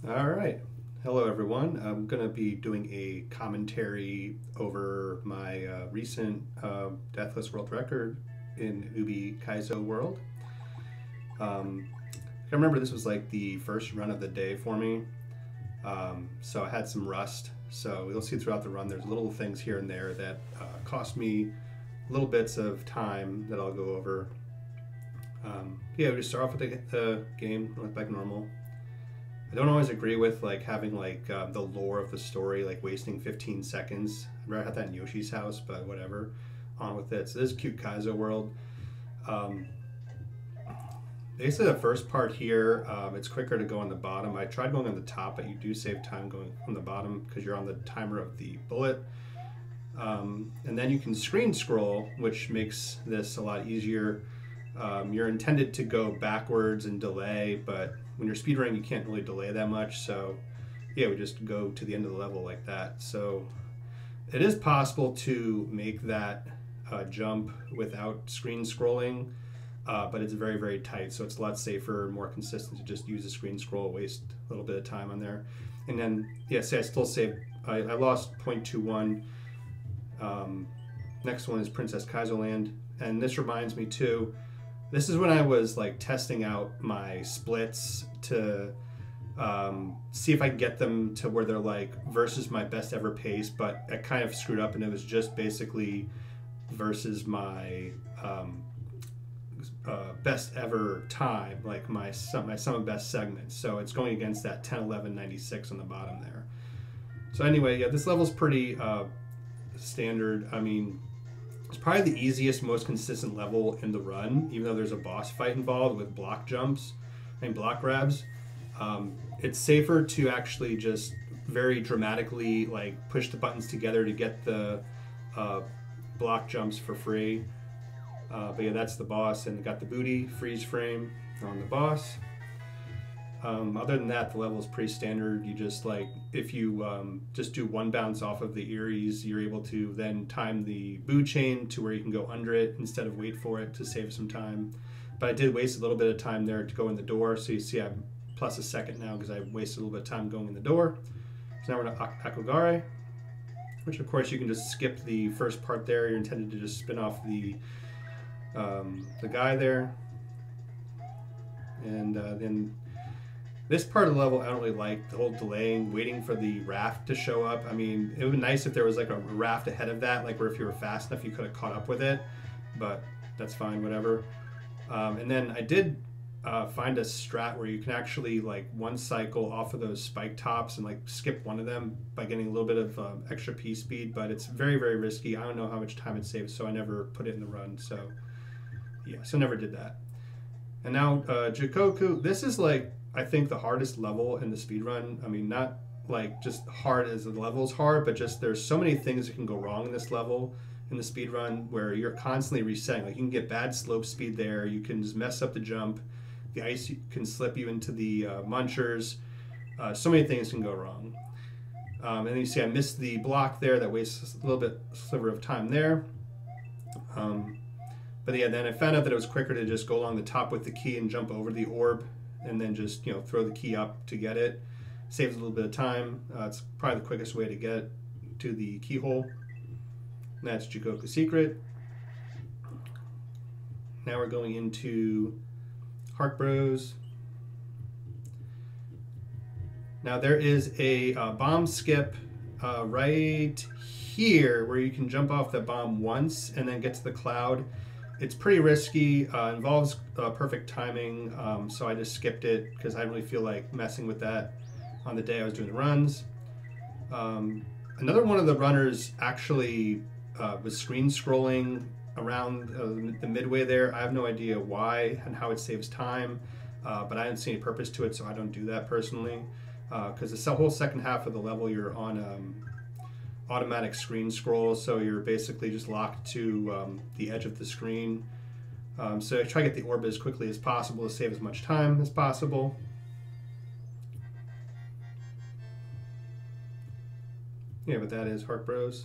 All right. Hello, everyone. I'm going to be doing a commentary over my recent Deathless world record in Newbie Kaizo world. I remember this was like the first run of the day for me, so I had some rust. So you'll see throughout the run there's little things here and there that cost me little bits of time that I'll go over. Yeah, we just start off with the game like normal. I don't always agree with like having like the lore of the story like wasting 15 seconds. I'd rather have that in Yoshi's house, but whatever. On with it. So this is cute Kaizo world. Um, Basically, the first part here, it's quicker to go on the bottom. I tried going on the top, but you do save time going on the bottom because you're on the timer of the bullet. And then you can screen scroll, which makes this a lot easier. You're intended to go backwards and delay, but when you're speedrunning, you can't really delay that much. So yeah, we just go to the end of the level like that. So it is possible to make that jump without screen scrolling, but it's very, very tight. So it's a lot safer and more consistent to just use a screen scroll, waste a little bit of time on there. And then, yeah, say I still saved, I lost 0.21. Next one is Princess Kaizo Land. And this reminds me too, this is when I was like testing out my splits to see if I can get them to where they're like versus my best ever pace, but I kind of screwed up and it was just basically versus my best ever time, like my sum of best segments. So it's going against that 10:11:96 on the bottom there. So anyway, yeah, this level's pretty standard. I mean, it's probably the easiest, most consistent level in the run, even though there's a boss fight involved with block jumps and block grabs. It's safer to actually just very dramatically like push the buttons together to get the block jumps for free. But yeah, that's the boss, and got the booty freeze frame on the boss. Other than that, the level is pretty standard. You just like, if you just do one bounce off of the Eries, you're able to then time the boo chain to where you can go under it instead of wait for it to save some time. But I did waste a little bit of time there to go in the door. So you see I'm plus a second now because I wasted a little bit of time going in the door. So now we're to Akogare, which of course you can just skip the first part there. You're intended to just spin off the guy there. And then this part of the level I don't really like, the whole delaying, waiting for the raft to show up. I mean, it would be nice if there was like a raft ahead of that, like where if you were fast enough you could have caught up with it, but that's fine, whatever. And then I did find a strat where you can actually like one cycle off of those spike tops and like skip one of them by getting a little bit of extra P speed, but it's very, very risky. I don't know how much time it saves, so I never put it in the run. So yeah, so never did that. And now Jikoku, this is like, I think the hardest level in the speedrun. I mean, not like just hard as the level's hard, but just there's so many things that can go wrong in this level in the speedrun where you're constantly resetting. Like you can get bad slope speed there, you can just mess up the jump, the ice can slip you into the munchers. So many things can go wrong. And then you see I missed the block there, that wastes a little bit sliver of time there. But yeah, then I found out that it was quicker to just go along the top with the key and jump over the orb and then just, you know, throw the key up to get it. Saves a little bit of time. It's probably the quickest way to get to the keyhole. And that's Jikoku's secret. Now we're going into Heart Bros. Now there is a bomb skip right here where you can jump off the bomb once and then get to the cloud. It's pretty risky, involves perfect timing, so I just skipped it because I didn't really feel like messing with that on the day I was doing the runs. Another one of the runners actually was screen scrolling around the midway there. I have no idea why and how it saves time, but I didn't see any purpose to it, so I don't do that personally. Because the whole second half of the level you're on automatic screen scroll, so you're basically just locked to the edge of the screen. So I try to get the orb as quickly as possible to save as much time as possible. Yeah, but that is Heart Bros.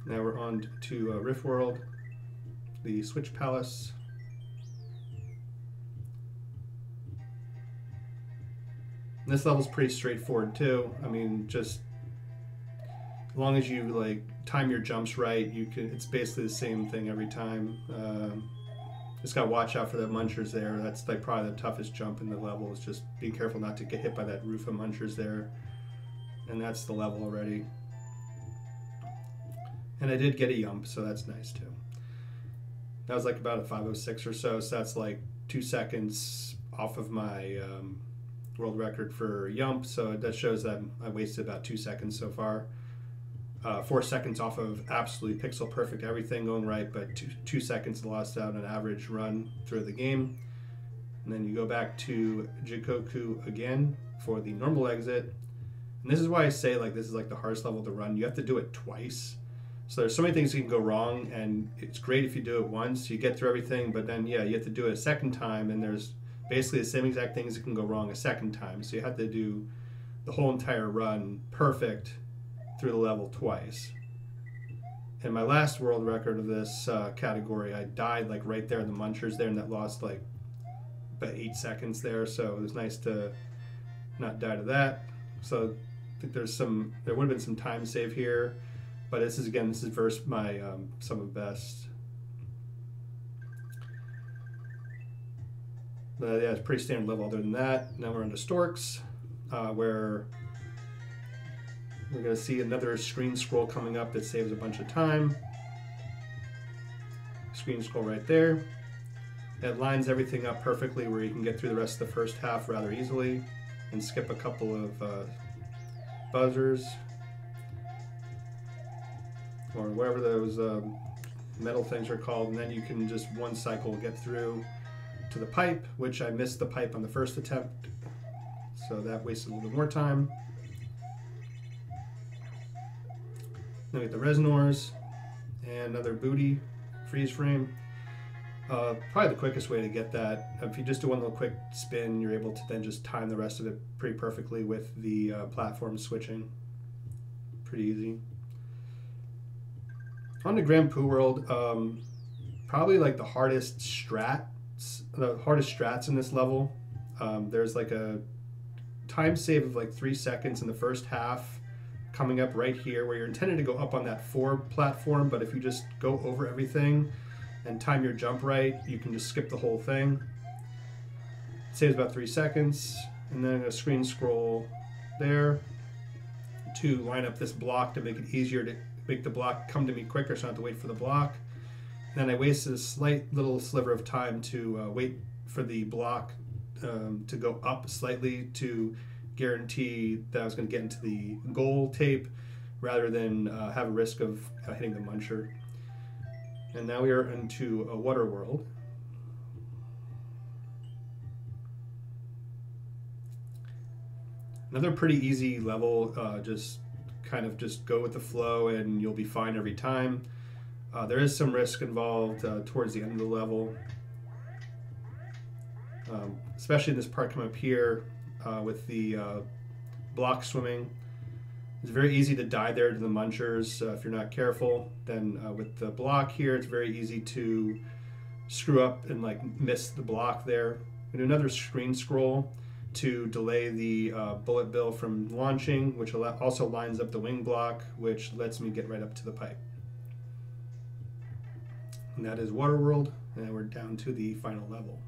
Now we're on to Rift World, the Switch Palace. This level's pretty straightforward too. I mean, just as long as you like time your jumps right, you can. It's basically the same thing every time. Just gotta watch out for the munchers there. That's like probably the toughest jump in the level. Is just being careful not to get hit by that roof of munchers there. And that's the level already. And I did get a yump, so that's nice too. That was like about a 5:06 or so. So that's like 2 seconds off of my world record for yump. So that shows that I wasted about 2 seconds so far. 4 seconds off of absolutely pixel perfect everything going right, but 2 seconds lost out on average run through the game. And then you go back to Jikoku again for the normal exit. And this is why I say like this is like the hardest level to run. You have to do it twice. So there's so many things that can go wrong, and it's great if you do it once, you get through everything, but then yeah, you have to do it a second time, and there's basically the same exact things that can go wrong a second time. So you have to do the whole entire run perfect through the level twice. And my last world record of this category, I died like right there in the munchers there, and that lost like about 8 seconds there. So it was nice to not die to that. So I think there would have been some time save here, but this is versus my sum of best. But yeah, it's pretty standard level. Other than that, now we're into Storks, where we're going to see another screen scroll coming up that saves a bunch of time. Screen scroll right there. It lines everything up perfectly where you can get through the rest of the first half rather easily and skip a couple of buzzers or whatever those metal things are called, and then you can just one cycle get through to the pipe, which I missed the pipe on the first attempt, so that wasted a little bit more time. Then we get the Resnors and another booty freeze frame. Probably the quickest way to get that. If you just do one little quick spin, you're able to then just time the rest of it pretty perfectly with the platform switching. Pretty easy. On the Grand Poo World, probably like the hardest strats in this level. There's like a time save of like 3 seconds in the first half coming up right here where you're intended to go up on that 4 platform, but if you just go over everything and time your jump right, you can just skip the whole thing. It saves about 3 seconds, and then a screen scroll there to line up this block to make it easier to make the block come to me quicker so I don't have to wait for the block. And then I wasted a slight little sliver of time to wait for the block to go up slightly to guarantee that I was going to get into the goal tape rather than have a risk of hitting the muncher. And now we are into a water world. Another pretty easy level, just go with the flow and you'll be fine every time. There is some risk involved towards the end of the level, especially in this part coming up here with the block swimming. It's very easy to die there to the munchers if you're not careful. Then with the block here, it's very easy to screw up and like miss the block there. We do another screen scroll to delay the bullet bill from launching, which also lines up the wing block, which lets me get right up to the pipe. And that is Waterworld, and we're down to the final level.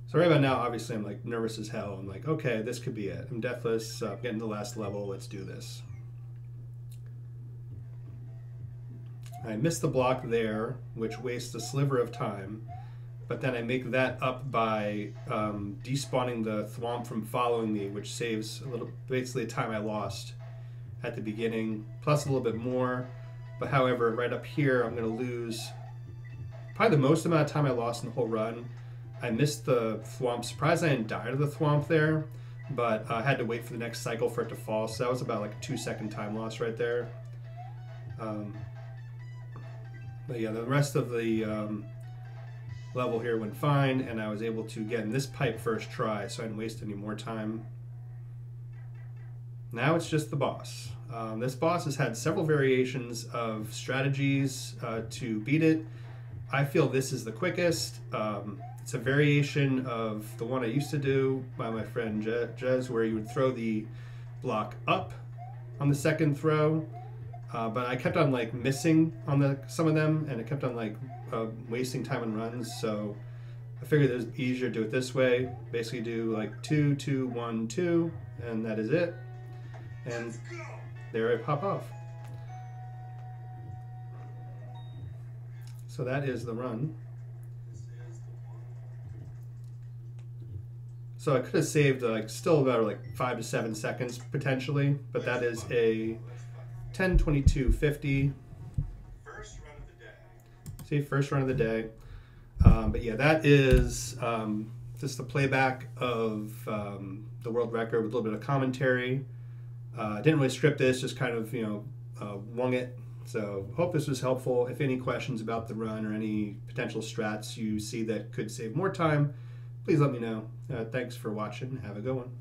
So right about now, obviously, I'm like nervous as hell. I'm like, okay, this could be it. I'm Deathless, getting to the last level, let's do this. I missed the block there, which wastes a sliver of time, but then I make that up by despawning the thwomp from following me, which saves basically the time I lost at the beginning, plus a little bit more. But however, right up here, I'm going to lose probably the most amount of time I lost in the whole run. I missed the thwomp. Surprised I didn't die to the thwomp there, but I had to wait for the next cycle for it to fall, so that was about like a 2-second time loss right there. But yeah, the rest of the level here went fine, and I was able to get in this pipe first try, so I didn't waste any more time. Now it's just the boss. This boss has had several variations of strategies to beat it. I feel this is the quickest. It's a variation of the one I used to do by my friend Jez, where you would throw the block up on the second throw, but I kept on like missing on some of them, and it kept on like wasting time on runs. So I figured it was easier to do it this way. Basically, do like 2, 2, 1, 2, and that is it. And there I pop off. So that is the run. So I could have saved like still about like 5 to 7 seconds potentially, but that is a 10:22:50. First run of the day. See, first run of the day. But yeah, that is just the playback of the world record with a little bit of commentary. Didn't really script this, just kind of, wung it. So hope this was helpful. If any questions about the run or any potential strats you see that could save more time, please let me know. Thanks for watching. Have a good one.